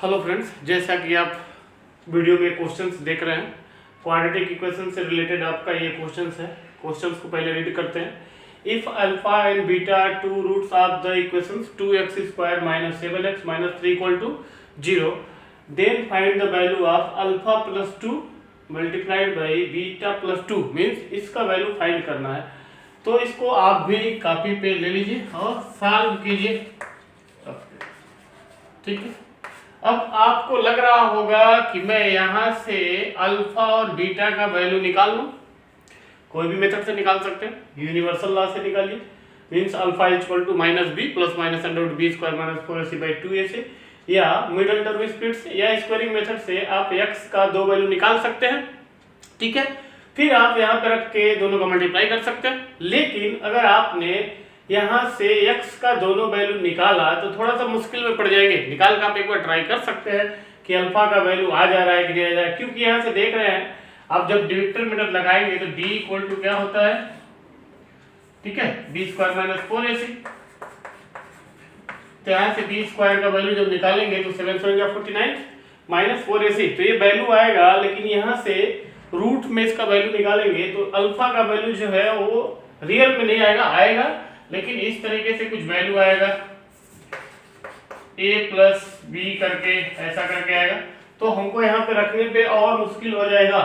Hello friends, जैसा कि आप वीडियो में क्वेश्चंस देख रहे हैं, क्वाड्रेटिक इक्वेशन से रिलेटेड आपका ये क्वेश्चंस है। क्वेश्चंस को पहले रीड करते हैं। If alpha and beta two roots of the equations 2x² - 7x - 3 = 0, then find the value of alpha plus 2 multiplied by beta plus 2। Means इसका वैल्यू फाइंड करना है। तो इसको आप भी कॉपी पे ले लीजिए और सॉल्व कीजिए, ठीक है। अब आपको लग रहा होगा कि मैं यहाँ से अल्फा और बीटा का वैल्यू निकाल लूँ। कोई भी मेथड से निकाल सकते हैं, यूनिवर्सल लॉ से निकालिए। Means alpha equal to -b plus minus under b² - 4ac/2a से, या मिडल टर्म स्प्लिट से, या स्क्वायरिंग मेथड से आप x का दो वैल्यू निकाल सकते हैं, ठीक है। फिर आप यहाँ पे रख के दोनों का मल्टीप्लाई कर सकते हैं। लेकिन अगर आपने यहाँ से x का दोनों वैल्यू निकाला तो थोड़ा सा मुश्किल में पड़ जाएंगे। निकाल कर आप एक बार ट्राई कर सकते हैं कि अल्फा का वैल्यू आ जा रहा है कि नहीं आ जा रहा है, क्योंकि यहाँ से देख रहे हैं आप जब डिविडेंड मेथड लगाएंगे तो d इक्वल टू क्या होता है, ठीक है, b² - 4ac। तो यहाँ से b² का वैल्यू जब निकालेंगे तो 7 7 49 - 4ac, तो ये वैल्यू आएगा। लेकिन यहाँ से रूट में इसका वैल्यू निकालेंगे तो अल्फा का वैल्यू जो है वो रियल में नहीं आएगा, लेकिन इस तरीके से कुछ वैल्यू आएगा, a प्लस b करके ऐसा करके आएगा। तो हमको यहाँ पे रखने पे और मुश्किल हो जाएगा।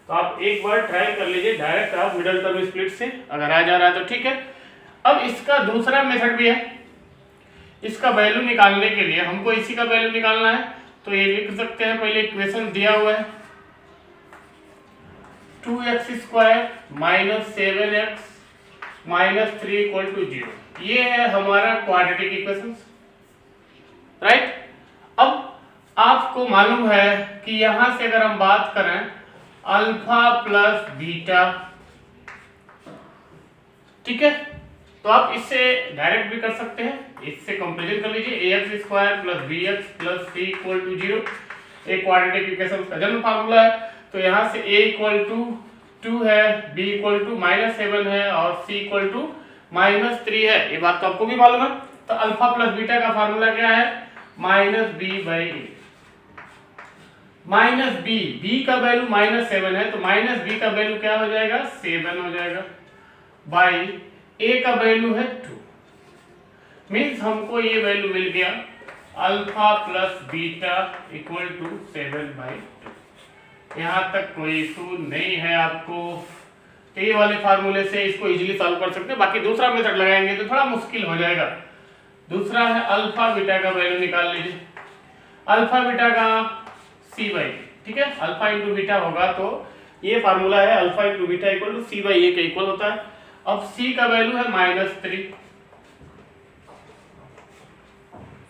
तो आप एक बार ट्राई कर लीजिए, डायरेक्ट आप मिडल टर्म स्प्लिट से, अगर आ जा रहा है तो ठीक है। अब इसका दूसरा मेथड भी है। इसका वैल्यू निकालने के लिए हमको इसी का वैल्यू निकालना है। तो ये लिख सकते हैं, पहले इक्वेशन दिया हुआ है 2x² - 7x - 3 = 0। ये है हमारा क्वाड्रेटिक इक्वेशन, राइट। अब आपको मालूम है कि यहां से अगर हम बात करें अल्फा प्लस बीटा, ठीक है, तो आप इससे डायरेक्ट भी कर सकते हैं। इससे कंपेरिजन कर लीजिए, ax² + bx + c = 0। एक क्वाड्रेटिक इक्वेशन का जनरल फार्मूला है। तो यहां से a = 2 है, b = -7 है और c = -3 है। ये बात तो आपको भी मालूम है। तो अल्फा प्लस बीटा का फार्मूला क्या है, -b/a। -b का वैल्यू -7 है, तो -b का वैल्यू क्या हो जाएगा, 7 हो जाएगा, बाई a का वैल्यू है 2। मीन्स हमको ये वैल्यू मिल गया अल्फा प्लस बीटा = 7/2। यहाँ तक कोई इशू नहीं है आपको। तो ये वाले फार्मूले से इसको इजीली सॉल्व कर सकते हैं। बाकी दूसरा मेथड लगाएंगे तो थोड़ा मुश्किल हो जाएगा। दूसरा है अल्फा बीटा का वैल्यू निकाल लीजिए। अल्फा बीटा का c/a, ठीक है, अल्फा इंटू बीटा होगा तो ये फार्मूला है अल्फा इंटू बीटा = c/a के इक्वल होता है। अब c का वैल्यू है -3,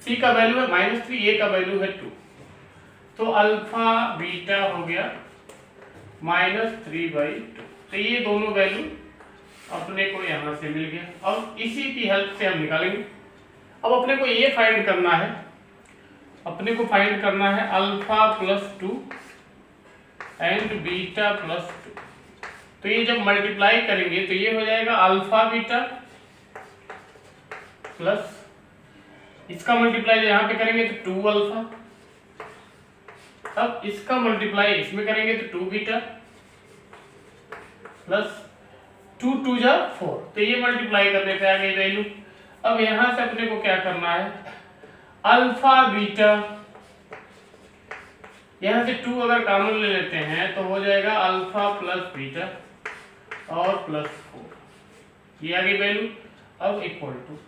c का वैल्यू है -3, a का वैल्यू है 2। तो अल्फा बीटा हो गया -3/2। तो ये दोनों वैल्यू अपने को यहाँ से मिल गया। अब इसी की हेल्प से हम निकालेंगे। अब अपने को ये फाइंड करना है, alpha plus 2 and beta plus 2। तो ये जब मल्टीप्लाई करेंगे तो ये हो जाएगा अल्फा बीटा प्लस, इसका मल्टीप्लाई यहाँ पे करेंगे तो 2 अल्फा। अब इसका मल्टीप्लाई इसमें करेंगे तो 2 बीटा प्लस 2 2 जा 4। तो ये मल्टीप्लाई करने पे आ गई वैल्यू। अब यहां से अपने को क्या करना है, अल्फा बीटा, यहां से 2 अगर कॉमन ले लेते हैं तो हो जाएगा अल्फा प्लस बीटा और प्लस 4, ये आ गई वैल्यू। अब equal to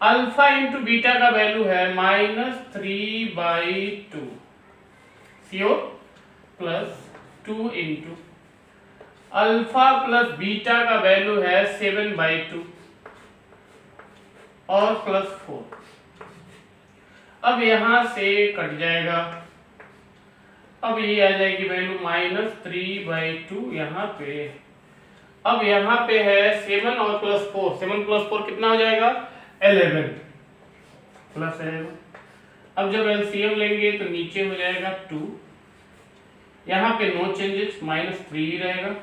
alpha into beta का वैल्यू है -3/2 CO plus 2 into alpha plus beta का वैल्यू है 7/2 और प्लस 4। अब यहां से कट जाएगा। अब ये आ जाएगी वैल्यू -3/2 यहाँ पे। अब यहाँ पे है 7 और प्लस 4, 7 + 4 कितना हो जाएगा, 11 प्लस 11। अब जब एलसीएम लेंगे तो नीचे हो जाएगा 2, यहाँ पे नो चेंजेस, -3 ही रहेगा।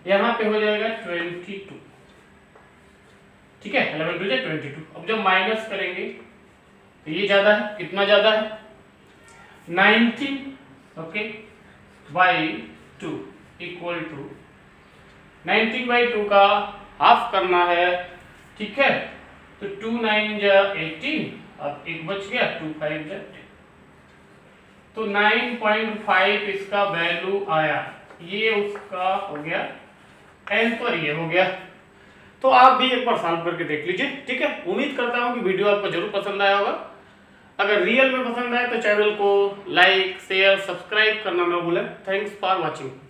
यहाँ पे हो जाएगा 22, ठीक है, 11 2 22। अब जब माइनस करेंगे तो ये ज्यादा है, कितना ज्यादा है, 19 ओके बाई 2 इक्वल टू 19/2 का हाफ करना है, ठीक है। तो 2 9 जा 18, अब एक बच गया, 2 5 जा 10, तो 9.5 इसका वैल्यू आया। ये उसका हो गया आंसर, ये हो गया। तो आप भी एक बार सॉल्व करके देख लीजिए, ठीक है। उम्मीद करता हूं कि वीडियो आपको जरूर पसंद आया होगा। अगर रियल में पसंद आए तो चैनल को लाइक शेयर सब्सक्राइब करना ना भूलें। Thanks for watching.